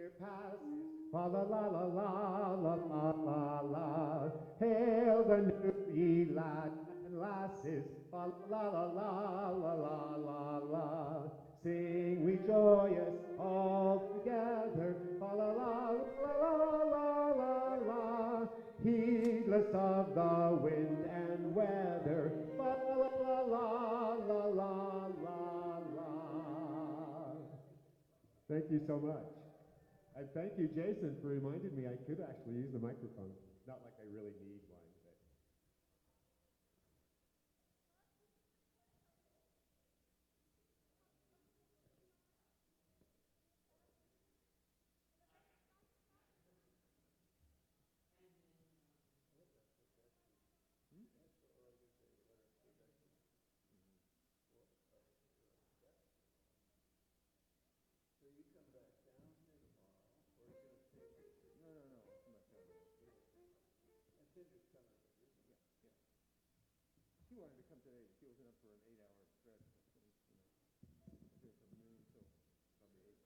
year passes, fa la la la la la la la la. Hail the new ye lads and lasses, fa la la la la la la la. Sing we joyous all together, fa la la la la la la la. Heedless of the wind and weather, fa la la la la la la la. Thank you so much. And thank you, Jason, for reminding me I could actually use the microphone. Not like I really need one, but. She wanted to come today. She wasn't up for an 8-hour stretch. Here from noon till probably 8.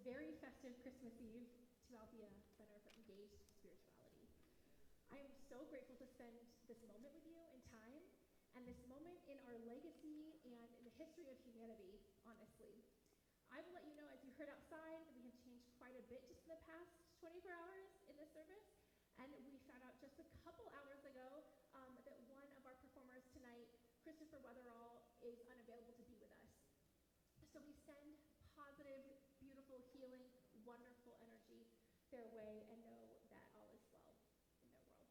Very festive Christmas Eve to Althea Center for Engaged Spirituality. I am so grateful to spend this moment with you and this moment in our legacy and in the history of humanity, honestly. I will let you know, as you heard outside, that we have changed quite a bit just in the past 24 hours in this service. And we found out just a couple hours ago that one of our performers tonight, Christopher Weatherall, is unavailable to be with us. So we send positive, beautiful, healing, wonderful energy their way and know that all is well in their world.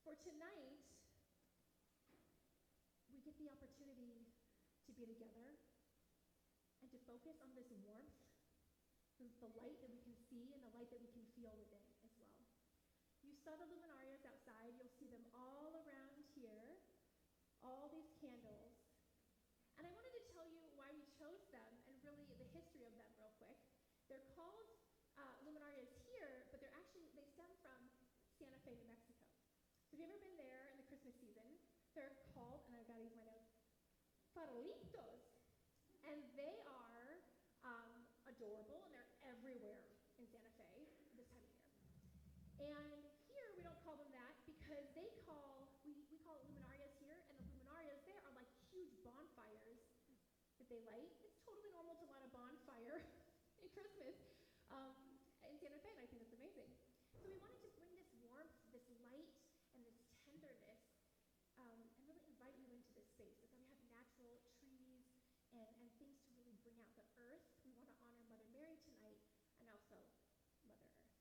For tonight, we get the opportunity to be together and to focus on this warmth, the light that we can see and the light that we can feel within as well. You saw the luminarias outside. You'll see them all around here, all these candles. And I wanted to tell you why we chose them and really the history of them real quick. They're called luminarias here, but they stem from Santa Fe, New Mexico. So if you've ever been there in the Christmas season, they're called, and I've got to use my notes, farolitos. And they are adorable, and they're everywhere in Santa Fe this time of year. And here we don't call them that because we call it luminarias here, and the luminarias there are like huge bonfires that they light. It's totally normal to light a bonfire in Christmas in Santa Fe, and I think that's amazing. So we wanted to bring this warmth, this light, and this tenderness, and really invite you into this space. So we have natural trees and things to really bring out the earth. We want to honor Mother Mary tonight and also Mother Earth.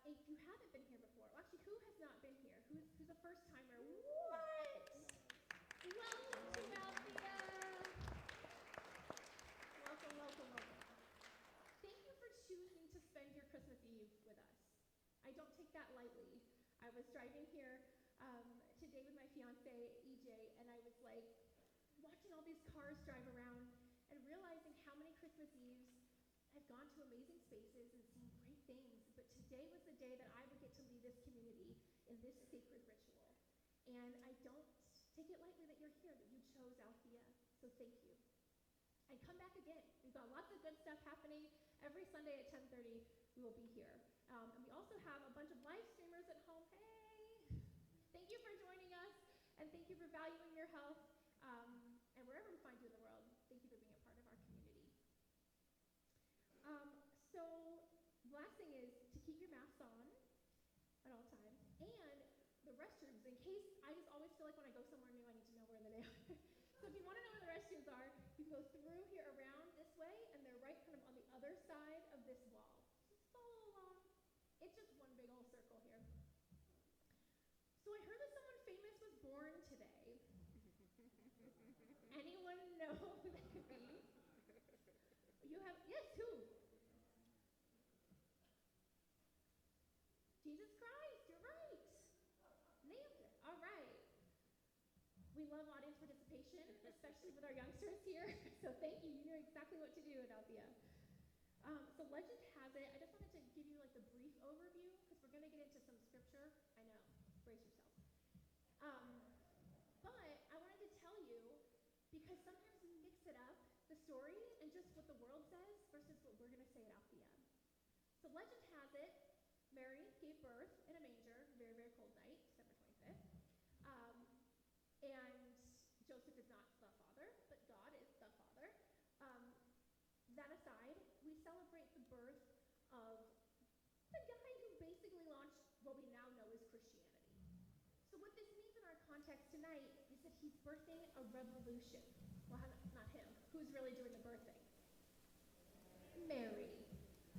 If you haven't been here before, well, actually, who has not been here? Who's a first timer? What? Welcome to Althea. Welcome, welcome, welcome. Thank you for choosing to spend your Christmas Eve with us. I don't take that lightly. I was driving here today with my fiance, EJ, and I was like watching all these cars drive around and realizing how many Christmas Eves I've gone to amazing spaces and seen great things, but today was the day that I would get to lead this community in this sacred ritual. And I don't take it lightly that you're here, that you chose Althea, so thank you. And come back again. We've got lots of good stuff happening. Every Sunday at 10:30, we will be here. And we also have a bunch of live streamers at home. Hey! Thank you for joining us, and thank you for valuing your health. And wherever we find you in the world, thank you for being a part of our community. So the last thing is to keep your masks on at all times, and the restrooms, in case, I just always feel like when I go somewhere new, I need to know where they are. So if you want to know where the restrooms are, you can go through here around this way, and they're right kind of on the other side of this wall. Just follow along. It's just one big old circle here. So I heard that someone famous was born today. Anyone know who that could be? You have, yes, who? Jesus Christ, you're right. Nailed it. All right. We love audience participation, especially with our youngsters here. So thank you. You knew exactly what to do at Althea. So legend has it, I just wanted to give you like the brief overview because we're going to get into some scripture. I know. Brace yourself. But I wanted to tell you, because sometimes we mix it up, the story, and just what the world says versus what we're going to say at Althea. So legend has it, Mary gave birth in a manger, very, very cold night, December 25th. And Joseph is not the father, but God is the father. That aside, we celebrate the birth of the guy who basically launched what we now know as Christianity. So what this means in our context tonight is that he's birthing a revolution. Well, not him. Who's really doing the birthing? Mary,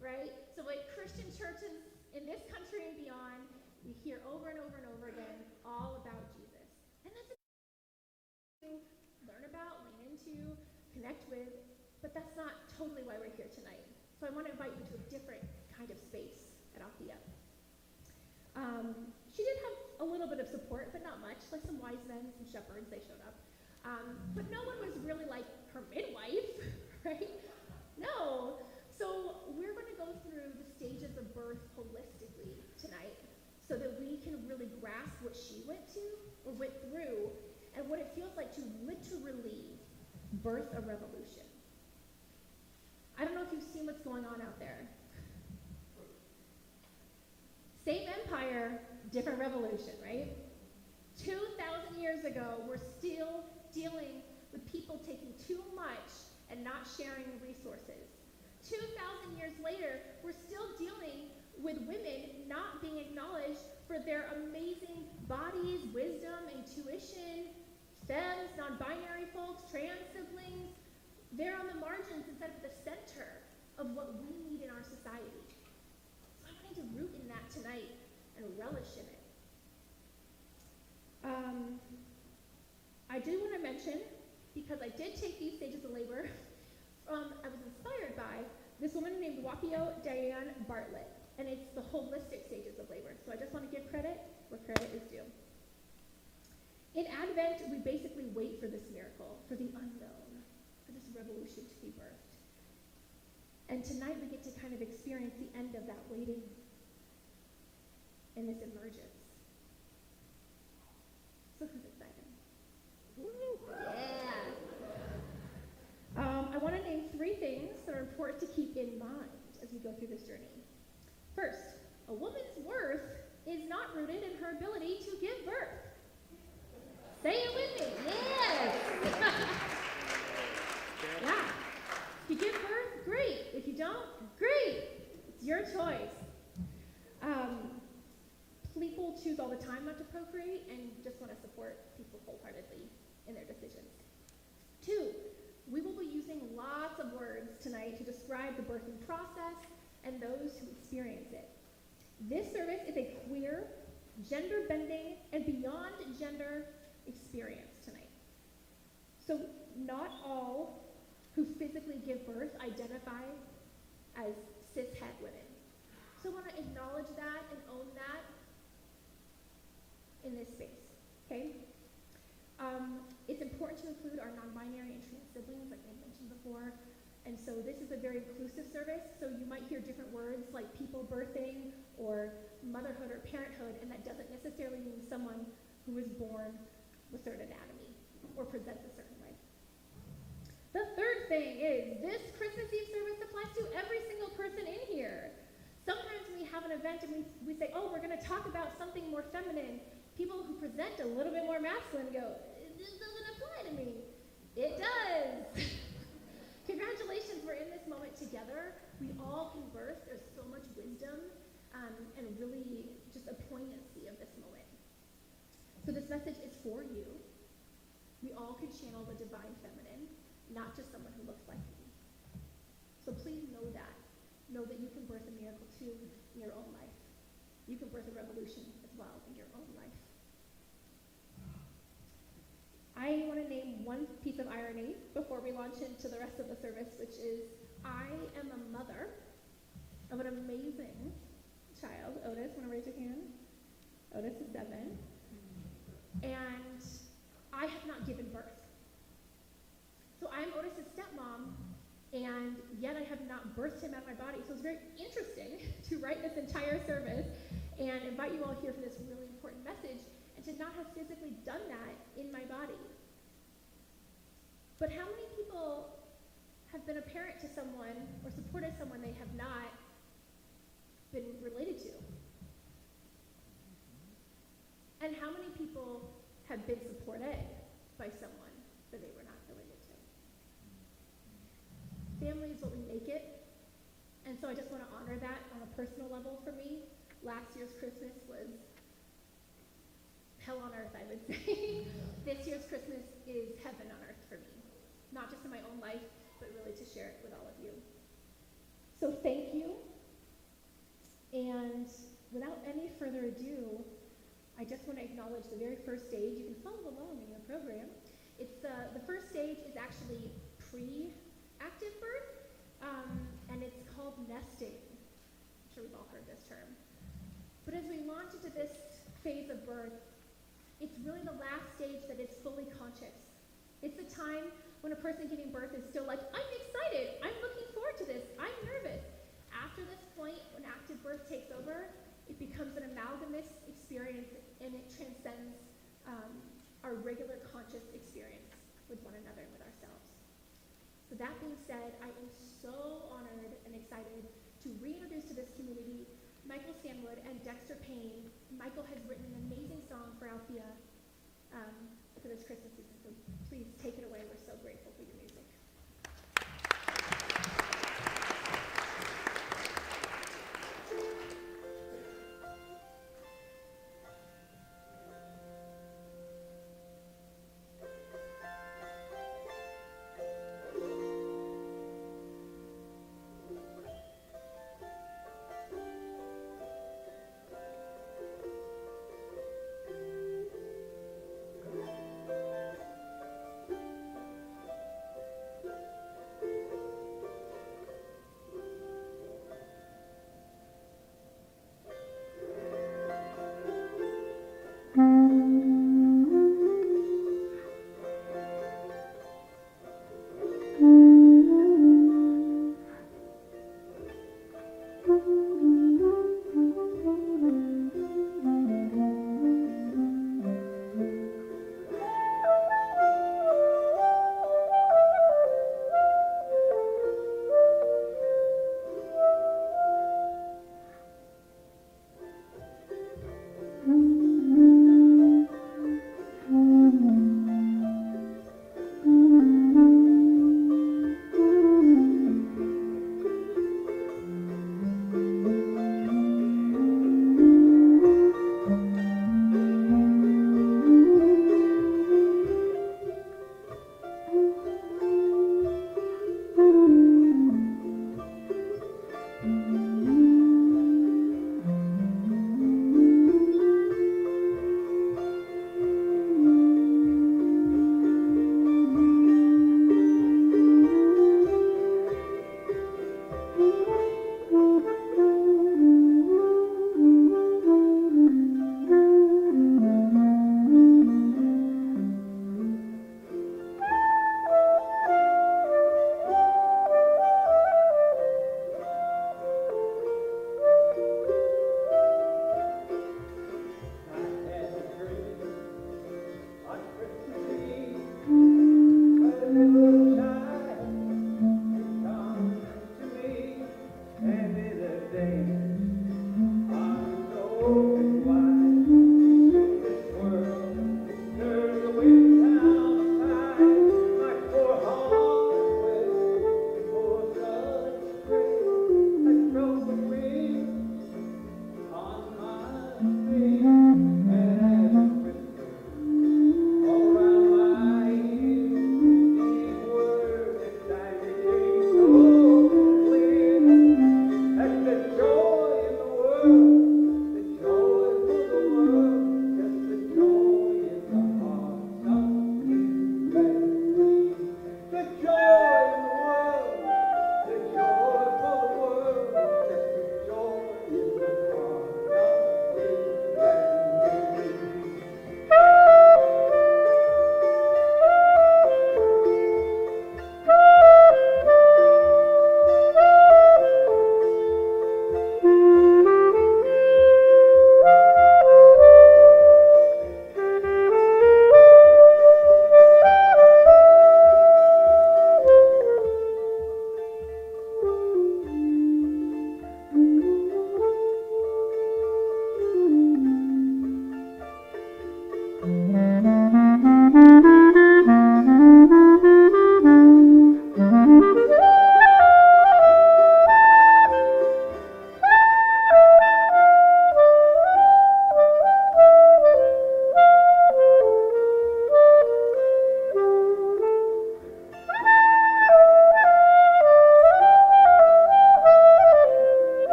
right? So like Christian churches in this country and beyond, we hear over and over and over again all about Jesus. And that's to learn about, lean into, connect with, but that's not totally why we're here tonight. So I want to invite you to a different kind of space at Althea. She did have a little bit of support, but not much, like some wise men, some shepherds, they showed up. But no one was really like her midwife, right? No. So we're going to go through the stages of birth holistically tonight so that we can really grasp what she went through, and what it feels like to literally birth a revolution. I don't know if you've seen what's going on out there. Same empire, different revolution, right? 2,000 years ago, we're still dealing with people taking too much and not sharing resources. 2,000 years later, we're still dealing with women not being acknowledged for their amazing bodies, wisdom, intuition, femmes, non-binary folks, trans siblings. They're on the margins instead of the center of what we need in our society. So I wanted to root in that tonight and relish in it. I do want to mention, because I did take these stages of labor, I was inspired by this woman named Wapio Diane Bartlett, and it's the holistic stages of labor. So I just want to give credit where credit is due. In Advent, we basically wait for this miracle, for the unknown, for this revolution to be birthed. And tonight we get to kind of experience the end of that waiting and this emergence. So who's excited? Yeah. I want to name 3 things that are important to keep in mind as we go through this journey. First, a woman's worth is not rooted in her ability to give birth. Say it with me. Yes. Yeah. If you give birth, great. If you don't, great. It's your choice. People choose all the time not to procreate and just want to support people wholeheartedly in their decisions. 2, we will be using lots of words tonight to describe the birthing process and those who experience it. This service is a queer, gender-bending, and beyond gender experience tonight. So not all who physically give birth identify as cis-het women. So I want to acknowledge that and own that in this space, okay? It's important to include our non-binary and trans siblings, like I mentioned before. And so this is a very inclusive service, so you might hear different words like people birthing or motherhood or parenthood, and that doesn't necessarily mean someone who was born with certain anatomy or presents a certain way. The third thing is this Christmas Eve service applies to every single person in here. Sometimes we have an event and we say, oh, we're going to talk about something more feminine. People who present a little bit more masculine go, this doesn't apply to me. It does. Congratulations, we're in this moment together. We all can birth. There's so much wisdom and really just a poignancy of this moment. So this message is for you. We all can channel the divine feminine, not just someone who looks like me. So please know that. Know that you can birth a miracle too in your own life. You can birth a revolution as well in your own life. I want to name one piece of irony before we launch into the rest of the service, which is I am a mother of an amazing child. Otis, want to raise your hand? Otis is 7. And I have not given birth. So I'm Otis's stepmom, and yet I have not birthed him out of my body. So it's very interesting to write this entire service and invite you all here for this really important message, and to not have physically done that in my body. But how many people have been a parent to someone or supported someone they have not been related to? And how many people have been supported by someone that they were not related to? Family is what we make it. And so I just want to honor that on a personal level for me. Last year's Christmas was hell on earth, I would say. This year's Christmas is heaven on earth for me. Not just in my own life, but really to share it with all of you. So thank you. And without any further ado, I just want to acknowledge the very first stage. You can follow along in your program. It's the first stage is actually pre-active birth, and it's called nesting. I'm sure we've all heard this term. But as we launch into this phase of birth, it's really the last stage that is fully conscious. It's the time when a person giving birth is still like, I'm excited, I'm looking forward to this, I'm nervous. After this point, when active birth takes over, it becomes an amalgamous experience, and it transcends our regular conscious experience with one another and with ourselves. So that being said, I am so honored and excited to reintroduce to this community Michael Stanwood and Dexter Payne. Michael has written an amazing song for Althea for this Christmas season. So please take it away. We're so grateful for your music.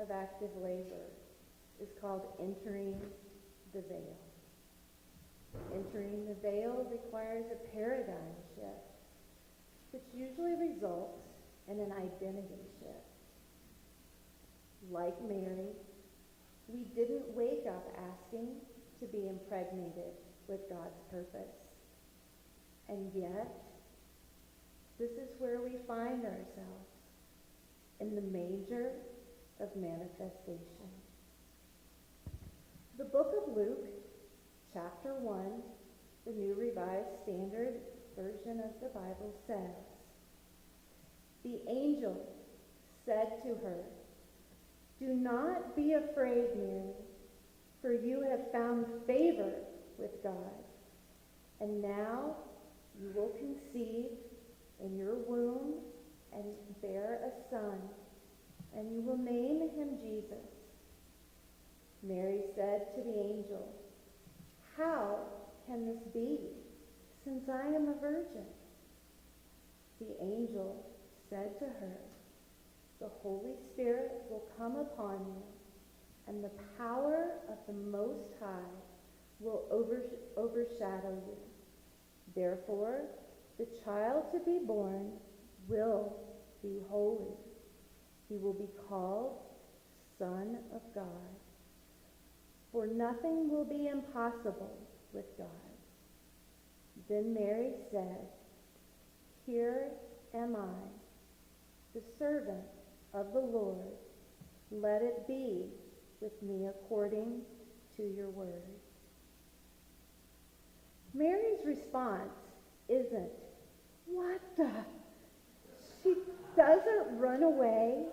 of active labor is called entering the veil. Entering the veil requires a paradigm shift, which usually results in an identity shift. Like Mary, we didn't wake up asking to be impregnated with God's purpose. And yet, this is where we find ourselves, in the manger of manifestation. The book of Luke, chapter 1, the New Revised Standard Version of the Bible says, "The angel said to her, 'Do not be afraid, Mary, for you have found favor with God. And now you will conceive in your womb and bear a son, and you will name him Jesus.' Mary said to the angel, 'How can this be, since I am a virgin?' The angel said to her, 'The Holy Spirit will come upon you, and the power of the Most High will overshadow you. Therefore, the child to be born will be holy. He will be called Son of God. For nothing will be impossible with God.' Then Mary said, 'Here am I, the servant of the Lord. Let it be with me according to your word.'" Mary's response isn't, "What the?" She doesn't run away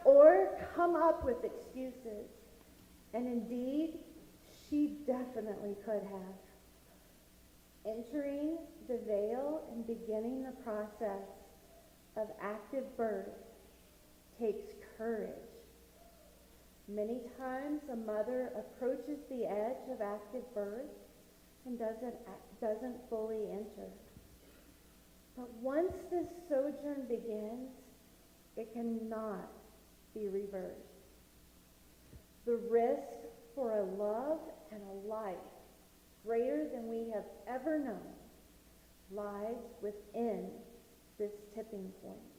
or come up with excuses. And indeed, she definitely could have. Entering the veil and beginning the process of active birth takes courage. Many times a mother approaches the edge of active birth and doesn't fully enter. But once this sojourn begins, it cannot be reversed. The risk for a love and a life greater than we have ever known lies within this tipping point.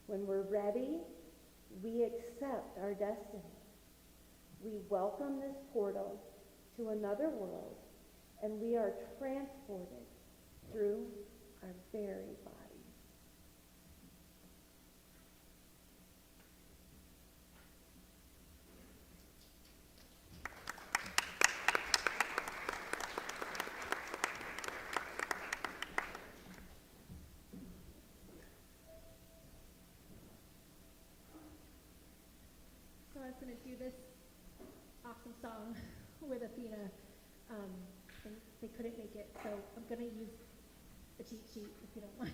When we're ready, we accept our destiny. We welcome this portal to another world, and we are transported through our very bodies. So I was going to do this awesome song with Athena, and they couldn't make it, so I'm going to use a cheat sheet if you don't mind.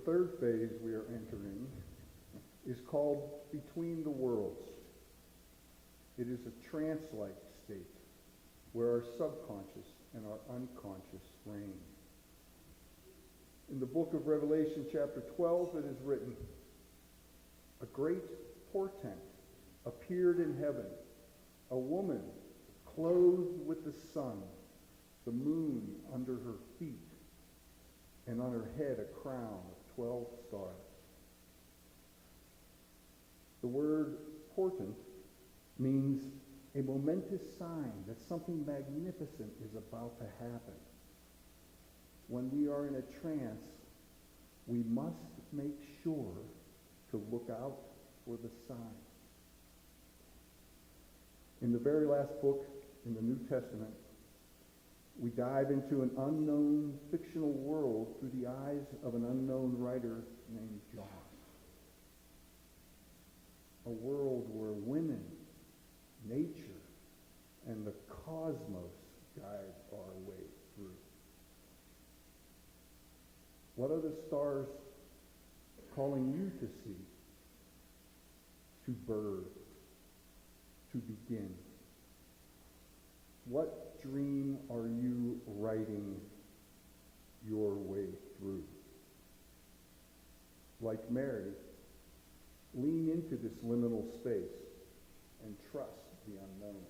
third phase we are entering is called Between the Worlds. It is a trance-like state where our subconscious and our unconscious reign. In the book of Revelation, chapter 12, it is written, "A great portent appeared in heaven, a woman clothed with the sun, the moon under her feet, and on her head a crown of 12 stars." The word portent means a momentous sign that something magnificent is about to happen. When we are in a trance, we must make sure to look out for the sign. In the very last book in the New Testament, we dive into an unknown fictional world through the eyes of an unknown writer named John. A world where women, nature, and the cosmos guide our way through. What are the stars calling you to see, to birth, to begin? What dream are you writing your way through? Like Mary, lean into this liminal space and trust the unknown.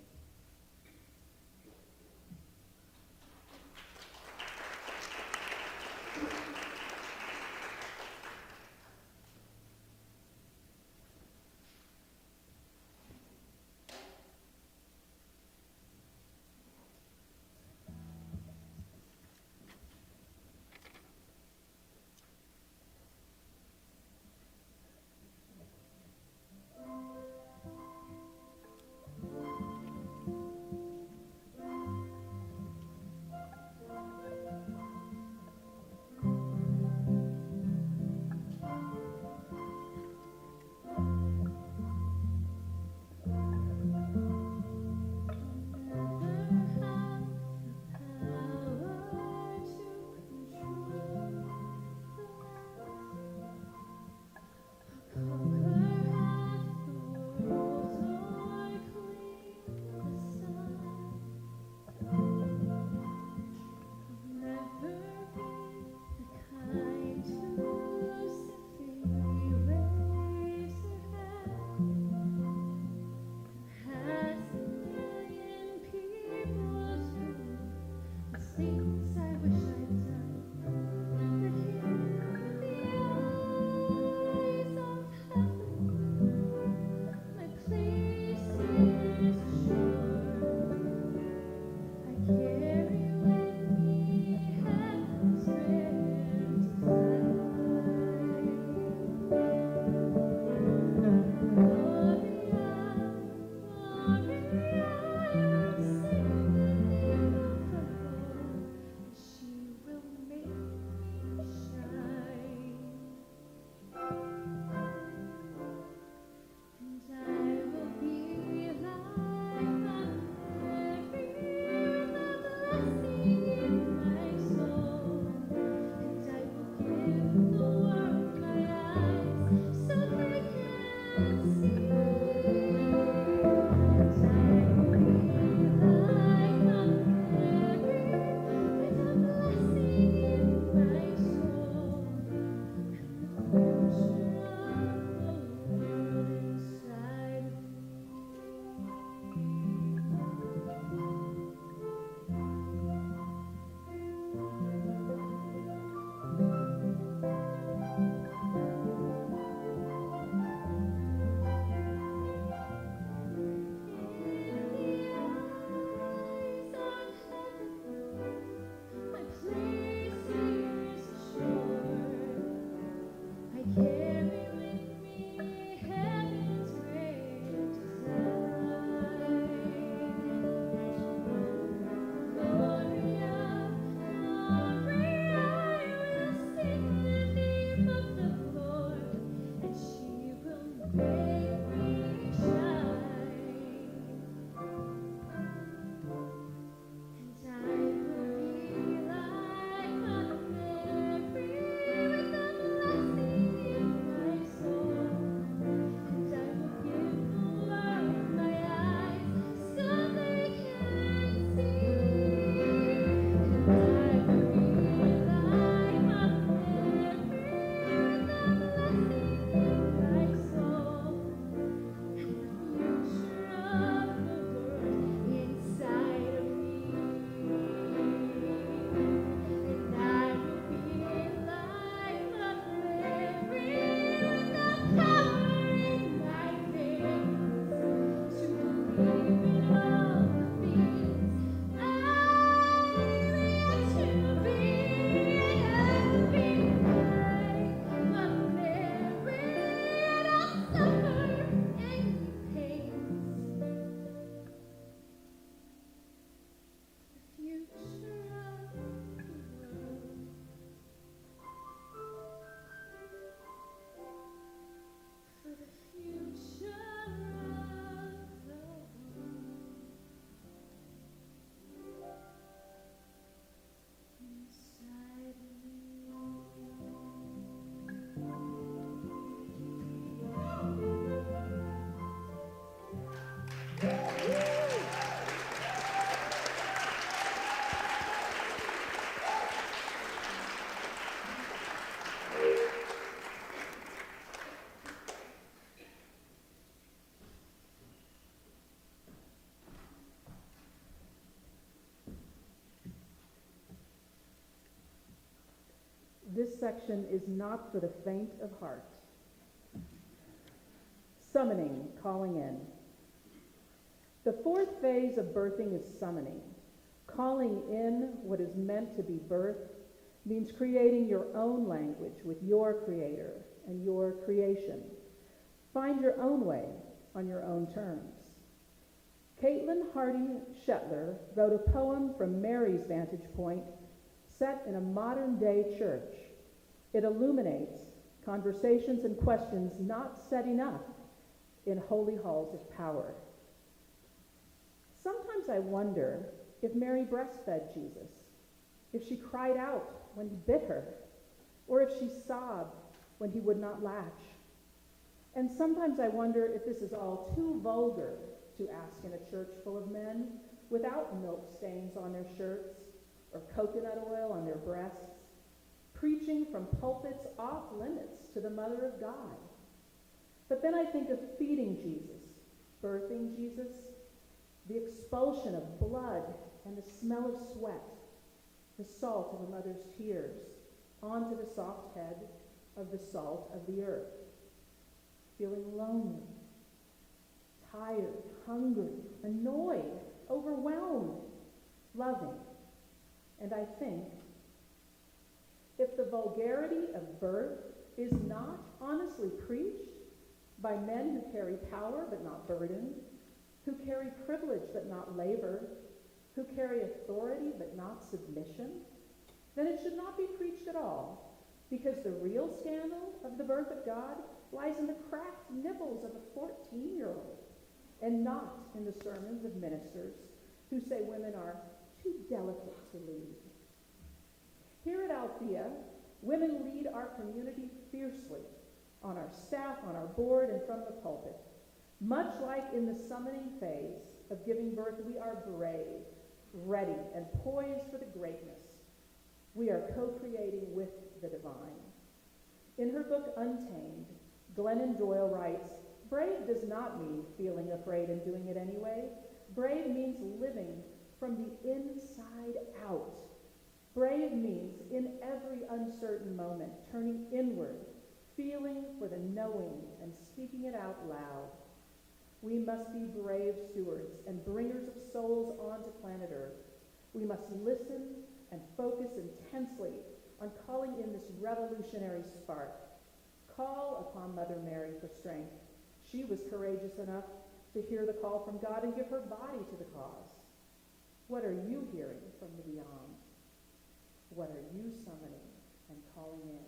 this section is not for the faint of heart. Summoning, calling in. The fourth phase of birthing is summoning. Calling in what is meant to be birthed means creating your own language with your creator and your creation. Find your own way on your own terms. Caitlin Hardy Shetler wrote a poem from Mary's vantage point set in a modern-day church. It illuminates conversations and questions not set enough in holy halls of power. Sometimes I wonder if Mary breastfed Jesus, if she cried out when he bit her, or if she sobbed when he would not latch. And sometimes I wonder if this is all too vulgar to ask in a church full of men without milk stains on their shirts or coconut oil on their breasts, preaching from pulpits off limits to the Mother of God. But then I think of feeding Jesus, birthing Jesus, the expulsion of blood and the smell of sweat, the salt of a mother's tears, onto the soft head of the salt of the earth. Feeling lonely, tired, hungry, annoyed, overwhelmed, loving. And I think, if the vulgarity of birth is not honestly preached by men who carry power but not burden, who carry privilege but not labor, who carry authority but not submission, then it should not be preached at all, because the real scandal of the birth of God lies in the cracked nipples of a 14-year-old, and not in the sermons of ministers who say women are too delicate to lead. Here at Althea, women lead our community fiercely, on our staff, on our board, and from the pulpit. Much like in the summoning phase of giving birth, we are brave, ready, and poised for the greatness. We are co-creating with the divine. In her book, Untamed, Glennon Doyle writes, brave does not mean feeling afraid and doing it anyway. Brave means living from the inside out. Brave means in every uncertain moment, turning inward, feeling for the knowing and speaking it out loud. We must be brave stewards and bringers of souls onto planet Earth. We must listen and focus intensely on calling in this revolutionary spark. Call upon Mother Mary for strength. She was courageous enough to hear the call from God and give her body to the cause. What are you hearing from the beyond? What are you summoning and calling in?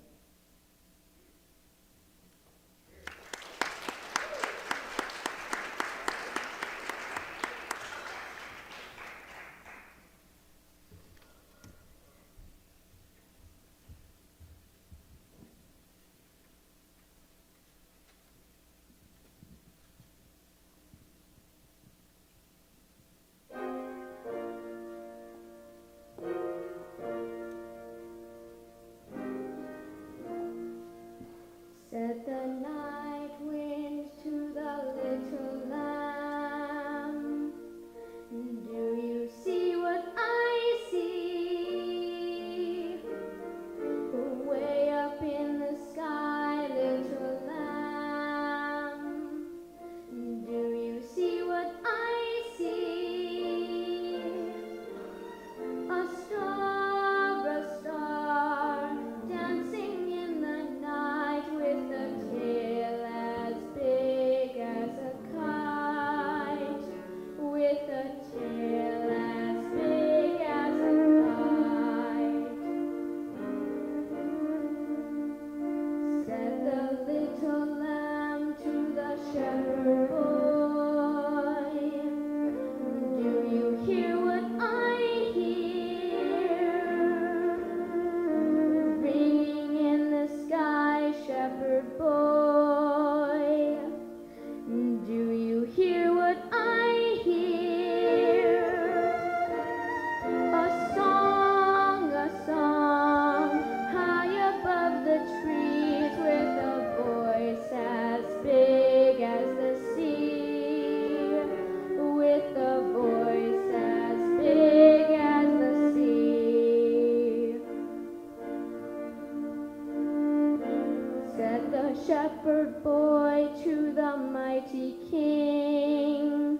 shepherd boy to the mighty king.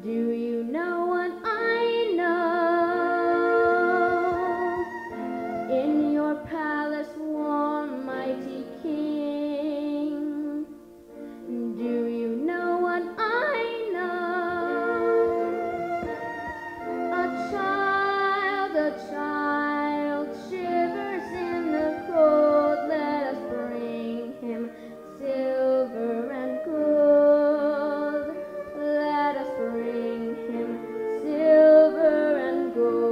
Do you know what I know? In your palace warm, mighty king. Do you know what I know? A child shivers in the cold. Let us bring him silver and gold. Let us bring him silver and gold.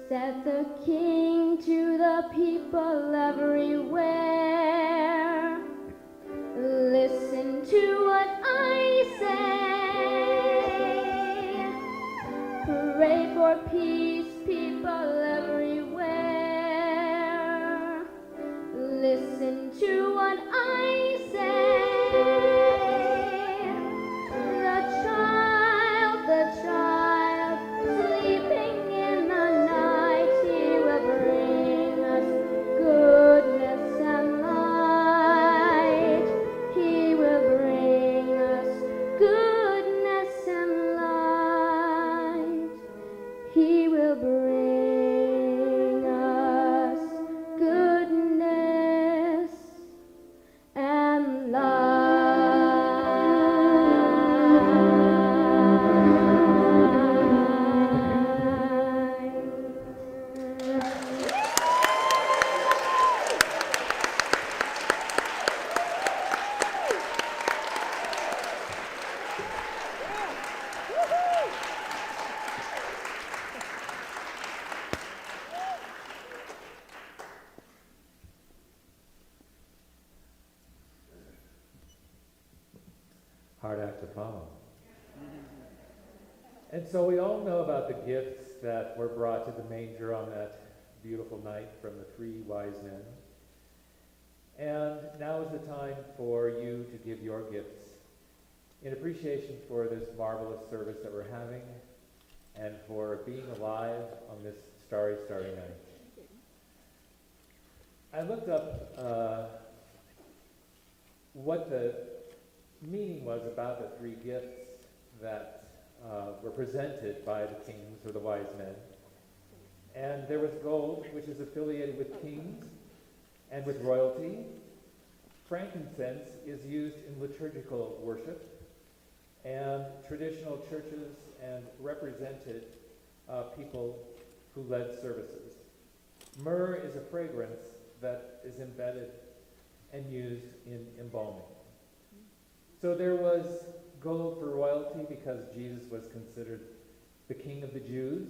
Said the king to the people everywhere, listen to what I say. Pray for peace, people everywhere. Listen to what I say. The child, sleeping in the night, he will bring us goodness and light. He will bring us goodness and light. He will bring us goodness and Hard act to follow. And so we all know about the gifts that were brought to the manger on that beautiful night from the 3 wise men. And now is the time for you to give your gifts in appreciation for this marvelous service that we're having and for being alive on this starry, starry night. I looked up what the meaning was about the 3 gifts that were presented by the kings or the wise men. And there was gold, which is affiliated with kings and with royalty. Frankincense is used in liturgical worship, and traditional churches and represented people who led services. Myrrh is a fragrance that is embedded and used in embalming. So there was gold for royalty because Jesus was considered the King of the Jews.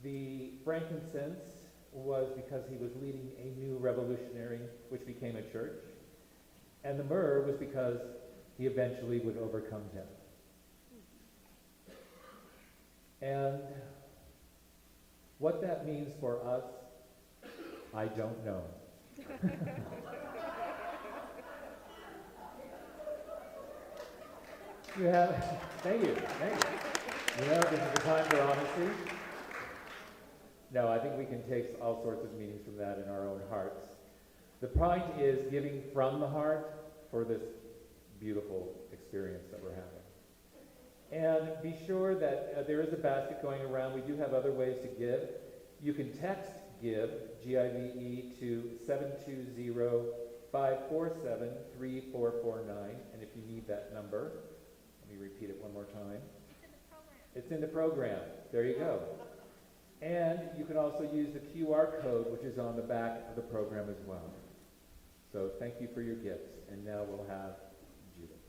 The frankincense was because he was leading a new revolutionary, which became a church. And the myrrh was because he eventually would overcome death. And what that means for us, I don't know. You have, thank you. You know, this is the time for honesty. No, I think we can take all sorts of meanings from that in our own hearts. The point is giving from the heart for this beautiful experience that we're having. And be sure that there is a basket going around. We do have other ways to give. You can text GIVE, G-I-V-E, to 720-547-3449. And if you need that number, let me repeat it one more time. It's in the program. There you go. And you can also use the QR code, which is on the back of the program as well. So thank you for your gifts. And now we'll have Judith.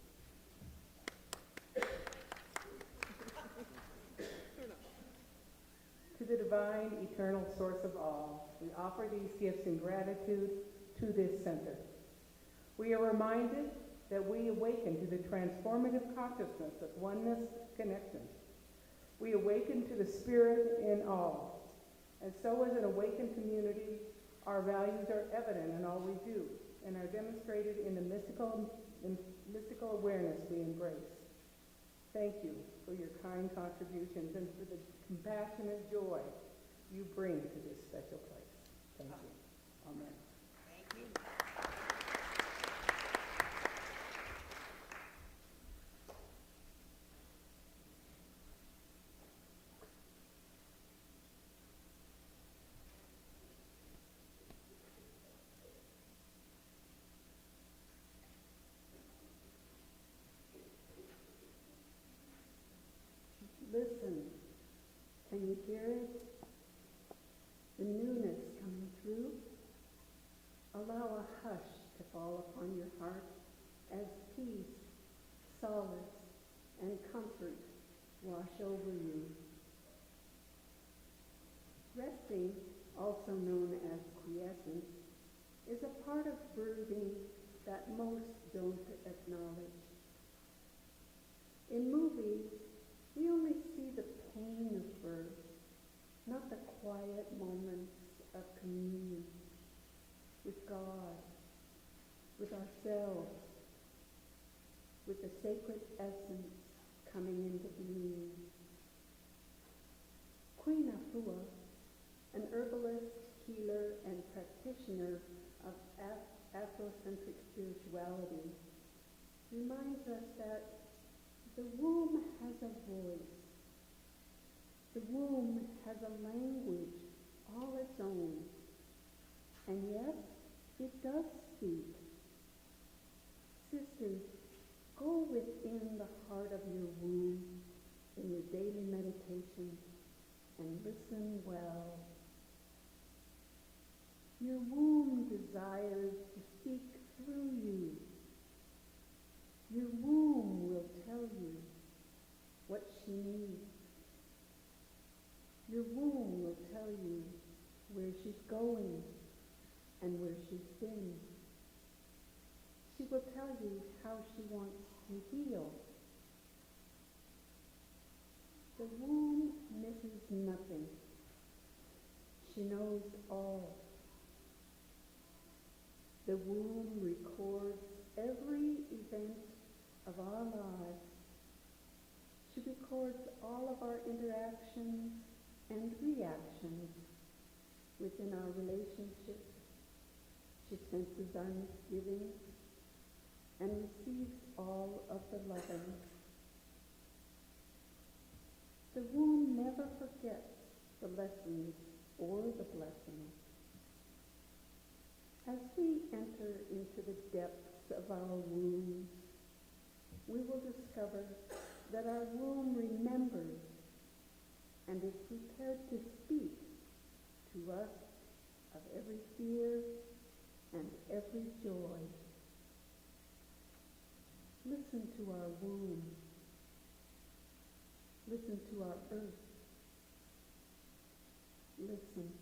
To the divine, eternal source of all, we offer these gifts in gratitude to this center. We are reminded that we awaken to the transformative consciousness of oneness connection. We awaken to the spirit in all. And so as an awakened community, our values are evident in all we do and are demonstrated in the mystical awareness we embrace. Thank you for your kind contributions and for the compassionate joy you bring to this special place. Thank you. Amen. Thank you. Listen, can you hear it? The newness coming through. Allow a hush to fall upon your heart as peace, solace, and comfort wash over you. Resting, also known as quiescence, is a part of birthing that most don't acknowledge. In movies, we only see the pain of birth, not the quiet moments of communion with God, with ourselves, with the sacred essence coming into being. Queen Afua, an herbalist, healer, and practitioner of Afrocentric spirituality, reminds us that the womb has a voice. The womb has a language all its own, and yet it does speak. Sisters, go within the heart of your womb in your daily meditation and listen well. Your womb desires to speak through you. Your womb will tell you what she needs. Your womb will tell you where she's going and where she's been. She will tell you how she wants to heal. The womb misses nothing. She knows all. The womb records every event of our lives. She records all of our interactions and reactions within our relationships. She senses our misgivings and receives all of the loving. The womb never forgets the lessons or the blessings. As we enter into the depths of our wombs, we will discover that our womb remembers and is prepared to speak to us of every fear and every joy. Listen to our womb. Listen to our earth. Listen.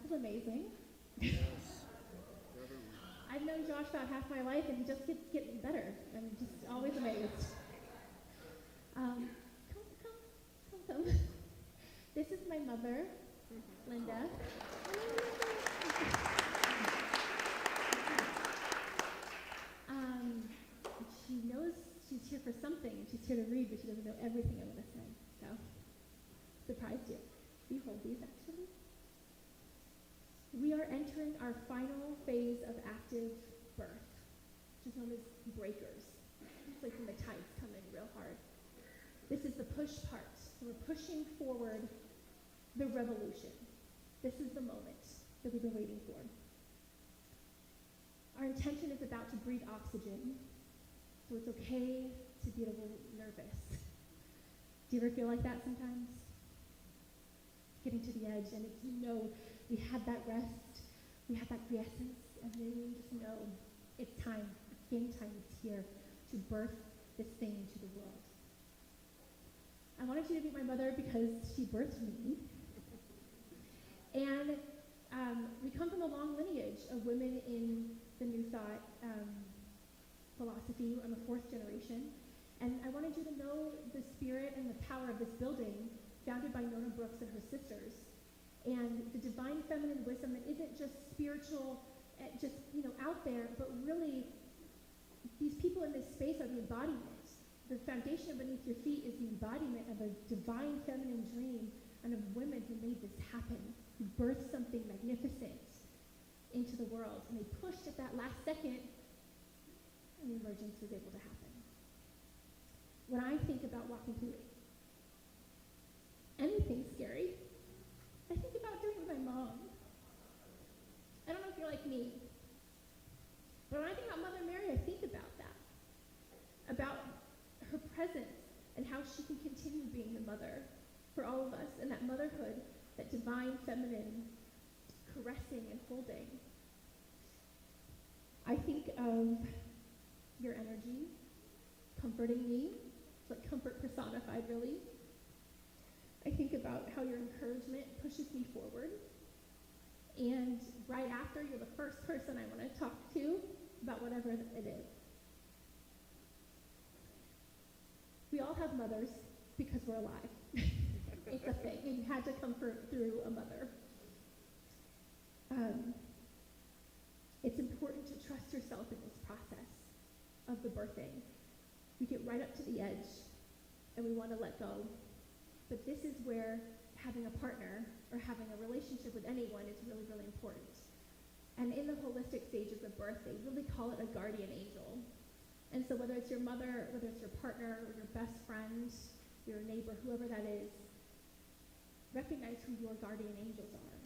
was amazing. I've known Josh about half my life, and he just keeps getting better. I'm just always amazed. Come. This is my mother, Linda. She knows she's here for something, and she's here to read, but she doesn't know everything I'm going to say. So, surprised you. You hold these, actually. We are entering our final phase of active birth, which is known as breakers. It's like when the tides come in real hard. This is the push part. So we're pushing forward the revolution. This is the moment that we've been waiting for. Our intention is about to breathe oxygen, so it's okay to be a little nervous. Do you ever feel like that sometimes? Getting to the edge, and it's, we had that rest, we had that quiescence, and then you just know it's time, it's game time, it's here to birth this thing into the world. I wanted you to meet my mother because she birthed me. And we come from a long lineage of women in the New Thought philosophy. I'm a fourth generation. And I wanted you to know the spirit and the power of this building, founded by Nona Brooks and her sisters, and the divine feminine wisdom that isn't just spiritual, just out there, but really these people in this space are the embodiment. The foundation beneath your feet is the embodiment of a divine feminine dream and of women who made this happen, who birthed something magnificent into the world. And they pushed at that last second, and the emergence was able to happen. When I think about walking through anything scary, I think about doing it with my mom. I don't know if you're like me, but when I think about Mother Mary, I think about that, about her presence and how she can continue being the mother for all of us, and that motherhood, that divine feminine caressing and holding. I think of your energy comforting me. It's like comfort personified, really. I think about how your encouragement pushes me forward. And right after, you're the first person I want to talk to about whatever it is. We all have mothers because we're alive. It's a thing, and you had to comfort through a mother. It's important to trust yourself in this process of the birthing. We get right up to the edge, and we want to let go. But this is where having a partner or having a relationship with anyone is really, really important. And in the holistic stages of birth, they really call it a guardian angel. And so whether it's your mother, whether it's your partner, or your best friend, your neighbor, whoever that is, recognize who your guardian angels are,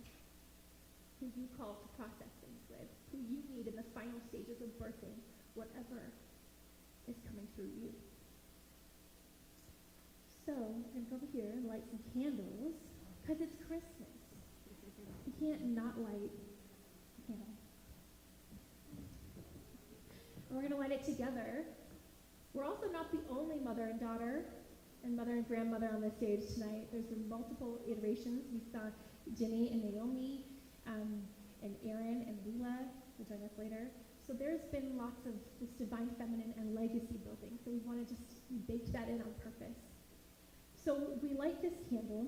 who you call to process things with, who you need in the final stages of birthing whatever is coming through you. So I'm going to go over here and light some candles, because it's Christmas. You can't not light a candle. And we're going to light it together. We're also not the only mother and daughter and mother and grandmother on this stage tonight. There's been multiple iterations. We saw Jenny and Naomi, and Aaron and Leela will join us later. So there's been lots of this divine feminine and legacy building. So we want to just bake that in on purpose. So we light this candle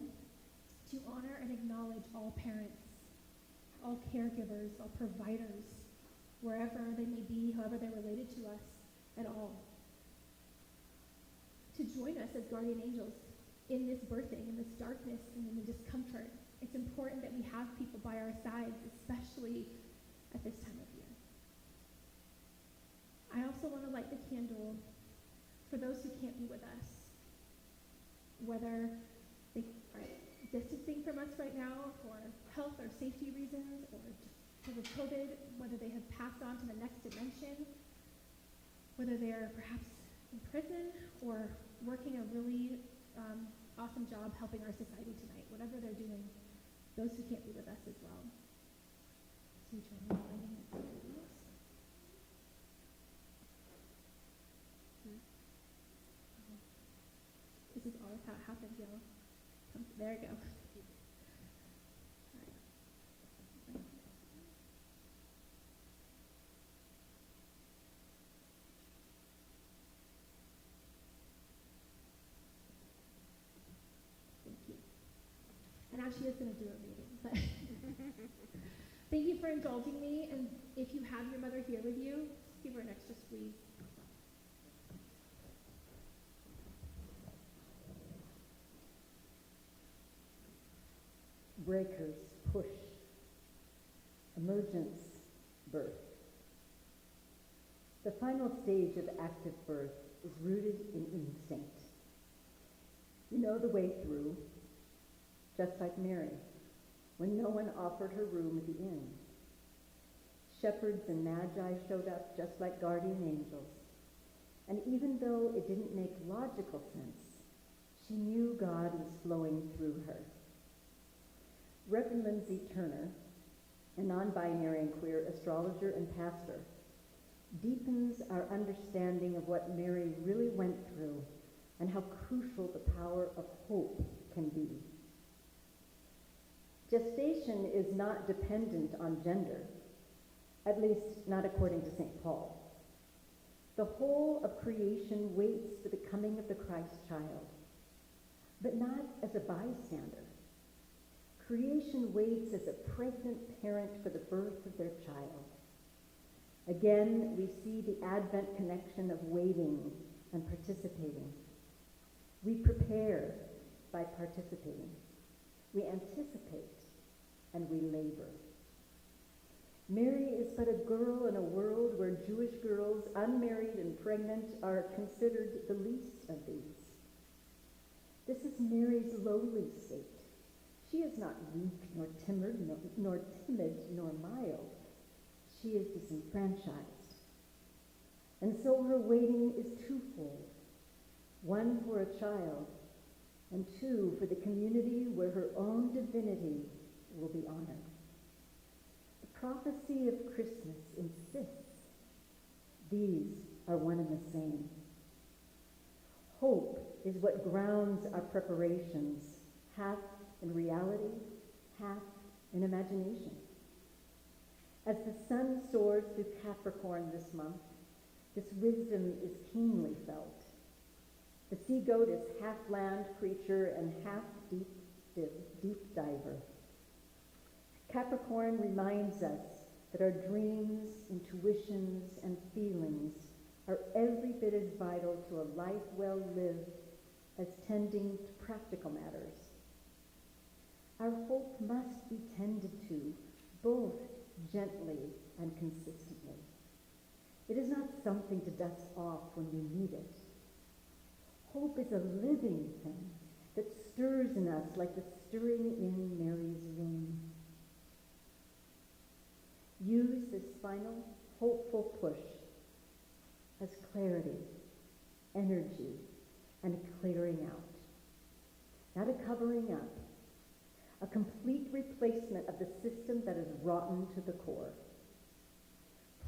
to honor and acknowledge all parents, all caregivers, all providers, wherever they may be, however they're related to us at all. To join us as guardian angels in this birthing, in this darkness, and in the discomfort. It's important that we have people by our sides, especially at this time of year. I also want to light the candle for those who can't be with us, whether they are distancing from us right now for health or safety reasons, or because of COVID, whether they have passed on to the next dimension, whether they're perhaps in prison or working a really awesome job helping our society tonight, whatever they're doing, those who can't be with us as well. So you join me in lighting the candles. This is always how it happens, y'all. There we go. All right. she is going to do a reading. But thank you for indulging me. And if you have your mother here with you, just give her an extra squeeze. Breakers, push. Emergence, birth. The final stage of active birth is rooted in instinct. You know the way through, just like Mary, when no one offered her room at the inn. Shepherds and magi showed up just like guardian angels. And even though it didn't make logical sense, she knew God was flowing through her. Reverend Lindsay Turner, a non-binary and queer astrologer and pastor, deepens our understanding of what Mary really went through and how crucial the power of hope can be. Gestation is not dependent on gender, at least not according to St. Paul. The whole of creation waits for the coming of the Christ child, but not as a bystander. Creation waits as a pregnant parent for the birth of their child. Again, we see the Advent connection of waiting and participating. We prepare by participating. We anticipate and we labor. Mary is but a girl in a world where Jewish girls, unmarried and pregnant, are considered the least of these. This is Mary's lowly state. She is not weak, nor timid, nor mild. She is disenfranchised. And so her waiting is twofold. One for a child, and two for the community where her own divinity will be honored. The prophecy of Christmas insists these are one and the same. Hope is what grounds our preparations, half in reality, half in imagination. As the sun soars through Capricorn this month, this wisdom is keenly felt. The sea goat is half land creature and half deep diver. Capricorn reminds us that our dreams, intuitions, and feelings are every bit as vital to a life well lived as tending to practical matters. Our hope must be tended to both gently and consistently. It is not something to dust off when we need it. Hope is a living thing that stirs in us like the stirring in Mary's womb. Use this final hopeful push as clarity, energy, and a clearing out. Not a covering up, a complete replacement of the system that is rotten to the core.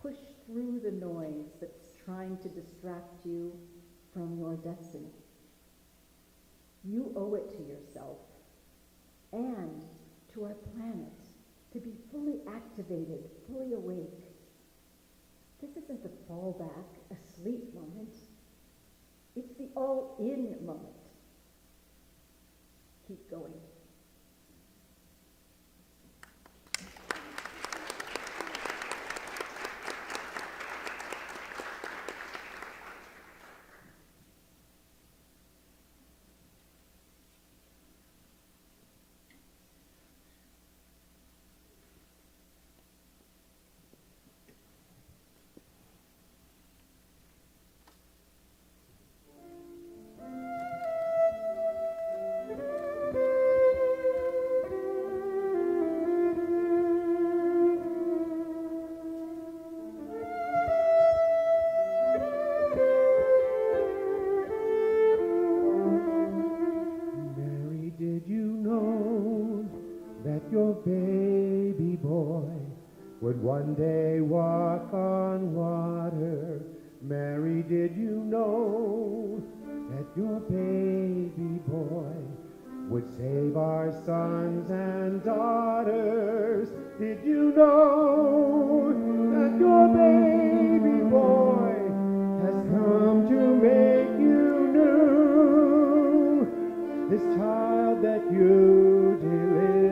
Push through the noise that's trying to distract you from your destiny. You owe it to yourself and to our planet to be fully activated, fully awake. This isn't the fallback, asleep moment. It's the all-in moment. Keep going. Your baby boy would one day walk on water. Mary, did you know that your baby boy would save our sons and daughters? Did you know that your baby boy has come to make you new? This child that you delivered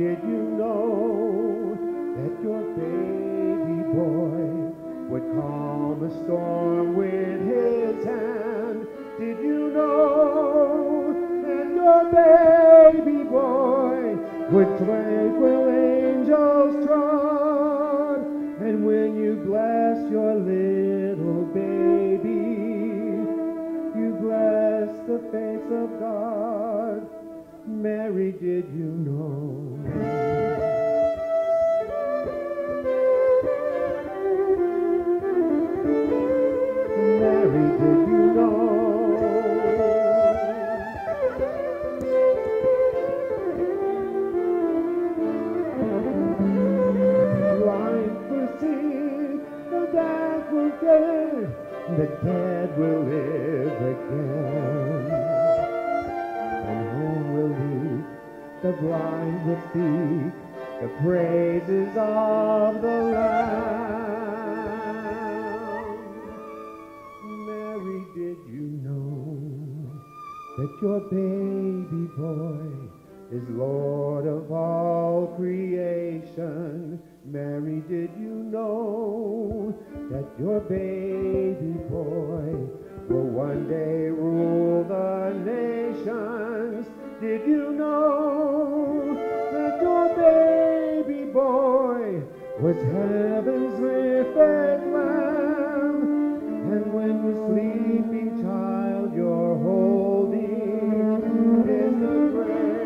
did you know that your baby boy would calm a storm with his hand? Did you know that your baby boy would twake where angels trod? And when you bless your little baby, you bless the face of God. Mary, did you know? Mary, did you know? Blind will see, the dead will get, the dead will live again. And whom will lead? The blind will speak the praises of the Lamb. Mary, did you know that your baby boy is Lord of all creation? Mary, did you know that your baby boy will one day rule the nations? Did you know that your baby boy was heaven's lifted lamb? And when your sleeping child you're holding is the great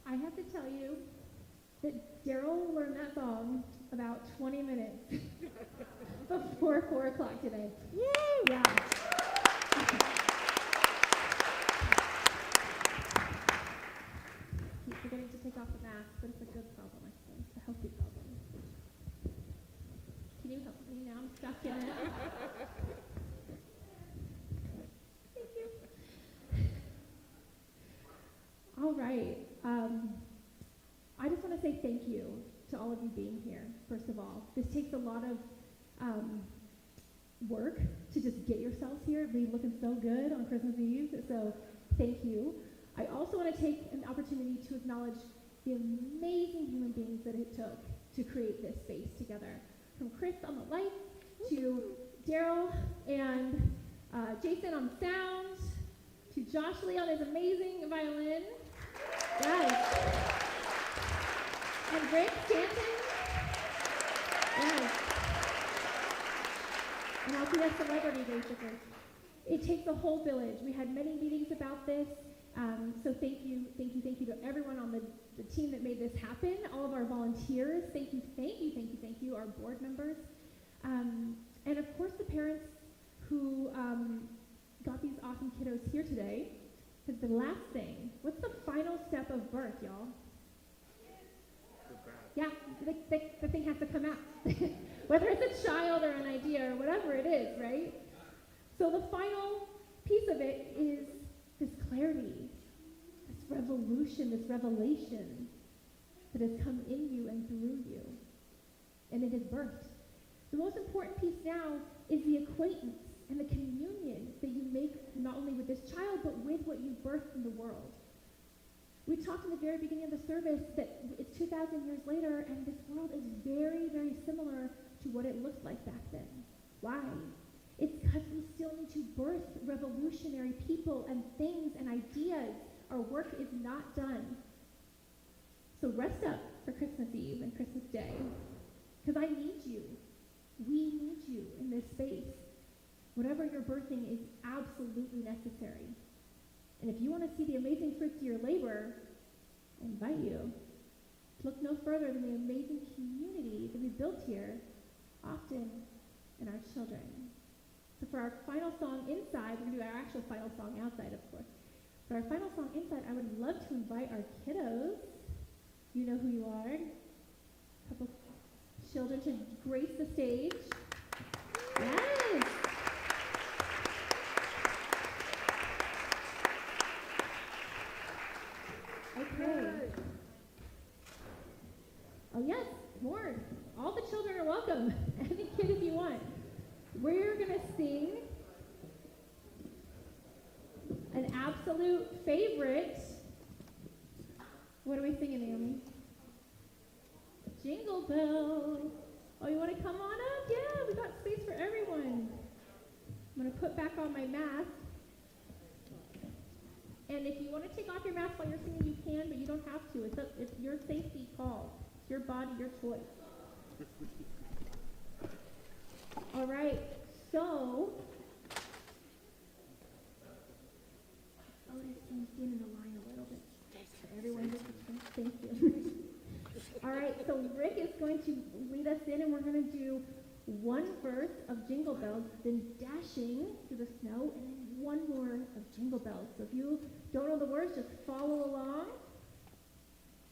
I have to tell you that Daryl learned that song about 20 minutes before 4 o'clock today. Yeah. Keep forgetting to take off the mask, but it's a good problem, I suppose. It's a healthy problem. Can you help me now? I'm stuck in it. Thank you. All right. I just want to say thank you to all of you being here, first of all. This takes a lot of work to just get yourselves here, be looking so good on Christmas Eve, so thank you. I also want to take an opportunity to acknowledge the amazing human beings that it took to create this space together. From Chris on the lights, to Daryl and Jason on sound, to Josh Lee on his amazing violin. Yes. And Rick Stanton. Yes. And also that celebrity basically. It takes a whole village. We had many meetings about this. So thank you to everyone on the team that made this happen, all of our volunteers. Thank you, our board members. And of course the parents who got these awesome kiddos here today. Because the last thing, what's the final step of birth, y'all? Yeah, the thing has to come out. Whether it's a child or an idea or whatever it is, right? So the final piece of it is this clarity, this revolution, this revelation that has come in you and through you. And it is birthed. The most important piece now is the acquaintance and the communion that you make not only with this child, but with what you birthed in the world. We talked in the very beginning of the service that it's 2,000 years later, and this world is very, very similar to what it looked like back then. Why? It's because we still need to birth revolutionary people and things and ideas. Our work is not done. So rest up for Christmas Eve and Christmas Day, because I need you. We need you in this space. Whatever you're birthing is absolutely necessary. And if you want to see the amazing fruits of your labor, I invite you look no further than the amazing community that we built here, often in our children. So for our final song inside, we're going to do our actual final song outside, of course. For our final song inside, I would love to invite our kiddos. You know who you are. A couple children to grace the stage. Yes. Okay. Oh yes, more. All the children are welcome. Any kid if you want. We're going to sing an absolute favorite. What are we singing, Naomi? Jingle Bells. Oh, you want to come on up? Yeah, we got space for everyone. I'm going to put back on my mask. And if you want to take off your mask while you're singing, you can, but you don't have to. It's your safety call. It's your body, your choice. All right, so I'm getting the line a little bit. Everyone, thank you. All right, so Rick is going to lead us in, and we're going to do one verse of Jingle Bells, then Dashing Through the Snow, and then one more of Jingle Bells. So if you don't know the words, just follow along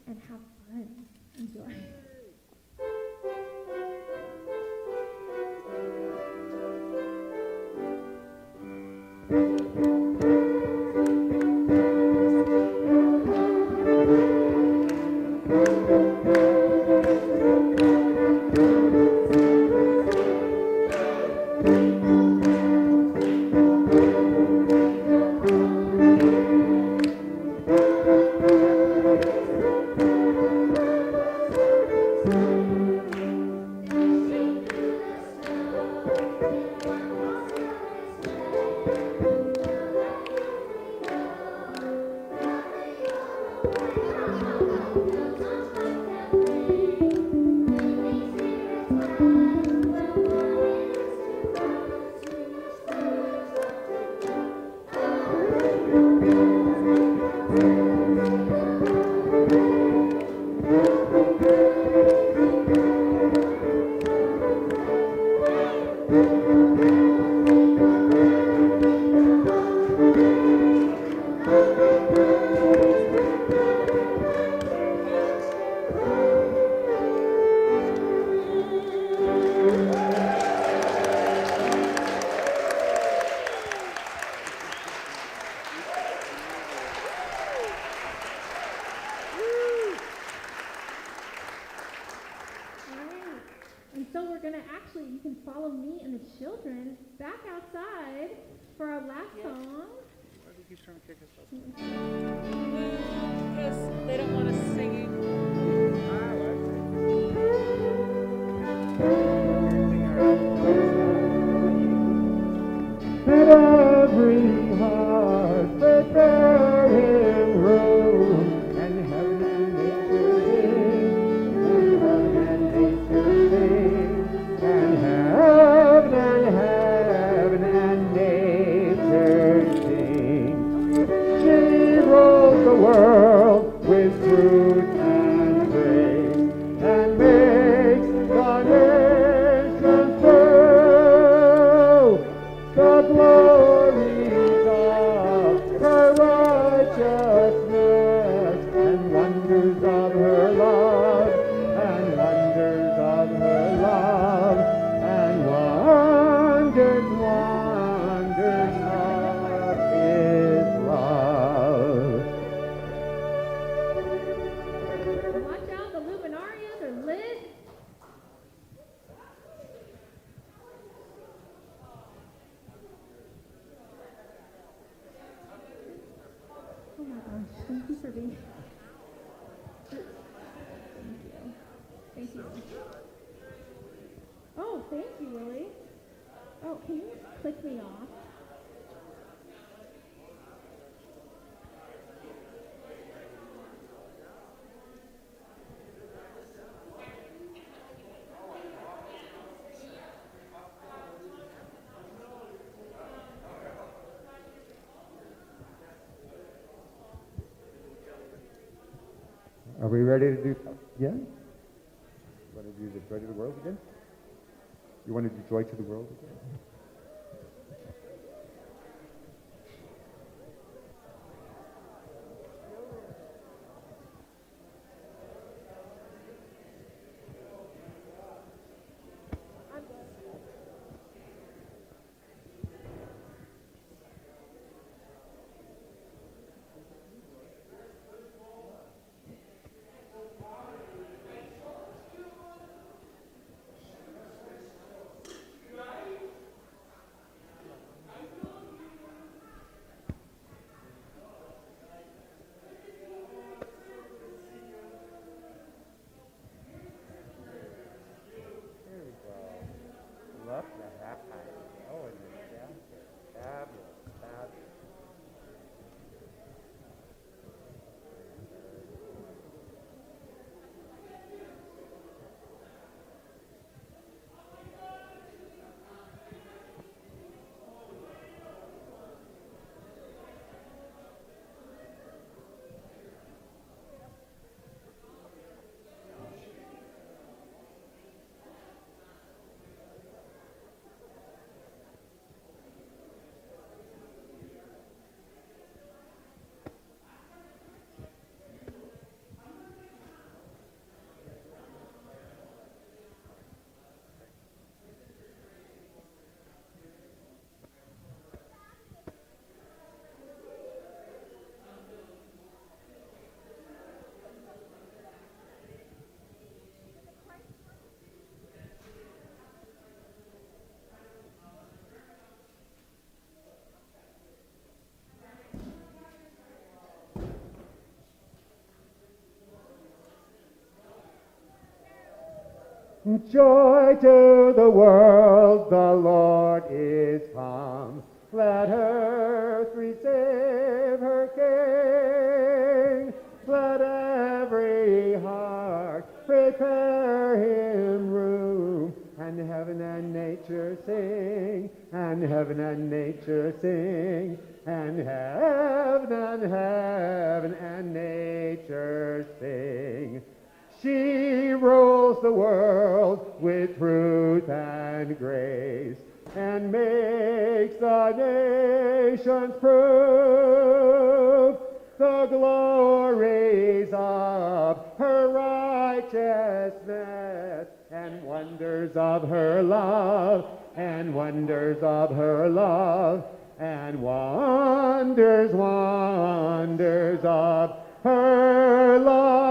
and have fun. Enjoy. You can follow me and the children back outside for our last song. Why do you keep trying to kick us off? Because they don't want us singing. Let every heart prepare him room, and heaven and nature sing, and heaven and nature sing, and heaven and nature sing. She rules the world with truth and grace, and makes the nations true. The glories of her righteousness, and wonders of her love, and wonders of her love, and wonders of his love. Watch out, the luminarias are lit. Oh my gosh, thank you for being Thank you. Oh, thank you, Willie. Oh, can you click me off? Are we ready to do yeah? You want to do the joy to the world again? You want to do joy to the world again? Love the half high. Oh, and the dancer. Fabulous, fabulous. Joy to the world, the Lord is come. Let earth receive her King. Let every heart prepare him room. And heaven and nature sing, and heaven and nature sing, and heaven and nature sing. She rules the world with truth and grace, and makes the nations prove the glories of her righteousness, and wonders of her love, and wonders of her love, and wonders of her love.